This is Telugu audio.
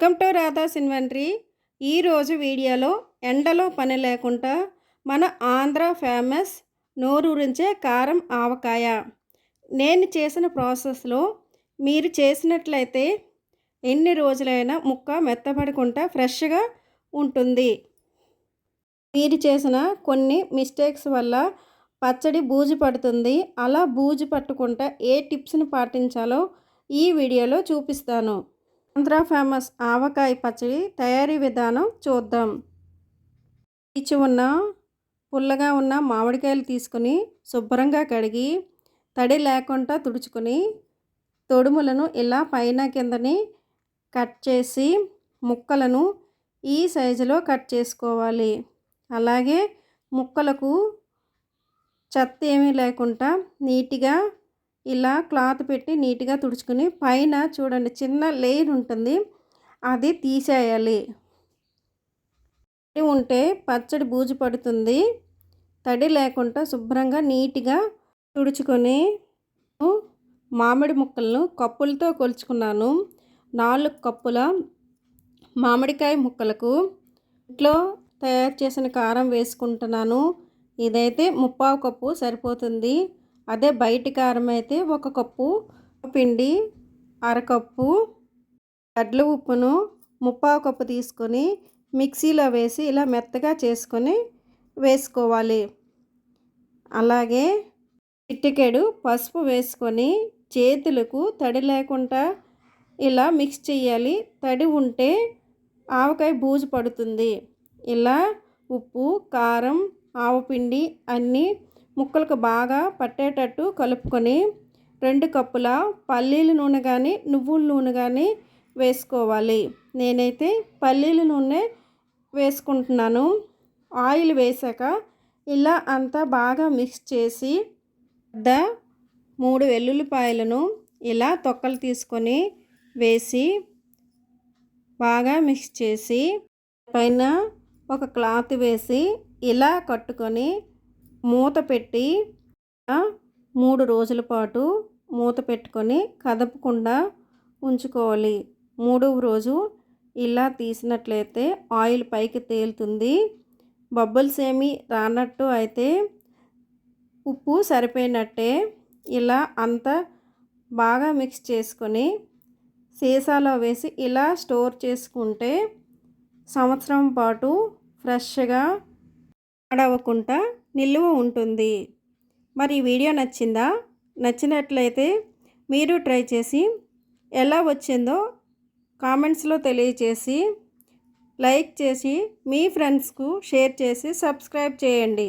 Welcome to Radha's inventory. ఈరోజు వీడియోలో ఎండలో పని లేకుండా మన ఆంధ్ర ఫేమస్ నోరూరించే కారం ఆవకాయ. నేను చేసిన ప్రాసెస్లో మీరు చేసినట్లయితే ఎన్ని రోజులైనా ముక్క మెత్తపడకుండా ఫ్రెష్గా ఉంటుంది. మీరు చేసిన కొన్ని మిస్టేక్స్ వల్ల పచ్చడి బూజు పడుతుంది. అలా బూజు పట్టకుండా ఏ టిప్స్ని పాటించాలో ఈ వీడియోలో చూపిస్తాను. ఆంధ్ర ఫేమస్ ఆవకాయ పచ్చడి తయారీ విధానం చూద్దాం. పీచు ఉన్న పుల్లగా ఉన్న మామిడికాయలు తీసుకుని శుభ్రంగా కడిగి తడి లేకుండా తుడుచుకొని తొడుములను ఇలా పైన కిందని కట్ చేసి ముక్కలను ఈ సైజులో కట్ చేసుకోవాలి. అలాగే ముక్కలకు చెత్త ఏమీ లేకుండా నీట్గా ఇలా క్లాత్ పెట్టి నీట్గా తుడుచుకుని పైన చూడండి చిన్న లేయర్ ఉంటుంది, అది తీసేయాలి. తడి ఉంటే పచ్చడి బూజు పడుతుంది. తడి లేకుండా శుభ్రంగా నీట్గా తుడుచుకొని మామిడి ముక్కలను కప్పులతో కొలుచుకున్నాను. 4 కప్పుల మామిడికాయ ముక్కలకు ఇంట్లో తయారు చేసిన కారం వేసుకుంటున్నాను. ఇదైతే 1/4 కప్పు సరిపోతుంది. అదే బయటి కారం అయితే 1 కప్పు పిండి, అరకప్పు గడ్డల ఉప్పును 1/4 కప్పు తీసుకొని మిక్సీలో వేసి ఇలా మెత్తగా చేసుకొని వేసుకోవాలి. అలాగే చిటికెడు పసుపు వేసుకొని చేతులకు తడి లేకుండా ఇలా మిక్స్ చేయాలి. తడి ఉంటే ఆవకాయ బూజు పడుతుంది. ఇలా ఉప్పు, కారం, ఆవపిండి అన్నీ ముక్కలకు బాగా పట్టేటట్టు కలుపుకొని 2 కప్పుల పల్లీల నూనె కానీ నువ్వుల నూనె కానీ వేసుకోవాలి. నేనైతే పల్లీల నూనె వేసుకుంటున్నాను. ఆయిల్ వేసాక ఇలా అంతా బాగా మిక్స్ చేసి 3 వెల్లుల్లిపాయలను ఇలా తొక్కలు తీసుకొని వేసి బాగా మిక్స్ చేసి పైన ఒక క్లాత్ వేసి ఇలా కట్టుకొని మూత పెట్టి 3 రోజుల పాటు మూత పెట్టుకొని కదపకుండా ఉంచుకోవాలి. 3వ రోజు ఇలా తీసినట్లయితే ఆయిల్ పైకి తేలుతుంది. బబుల్స్ ఏమీ రానట్టు అయితే ఉప్పు సరిపోయినట్టే. ఇలా అంతా బాగా మిక్స్ చేసుకొని సీసాలో వేసి ఇలా స్టోర్ చేసుకుంటే సంవత్సరం పాటు ఫ్రెష్గా పాడవకుండా నిల్వ ఉంటుంది. మరి ఈ వీడియో నచ్చిందా? నచ్చినట్లయితే మీరు ట్రై చేసి ఎలా వచ్చిందో కామెంట్స్లో తెలియచేసి లైక్ చేసి మీ ఫ్రెండ్స్కు షేర్ చేసి సబ్స్క్రైబ్ చేయండి.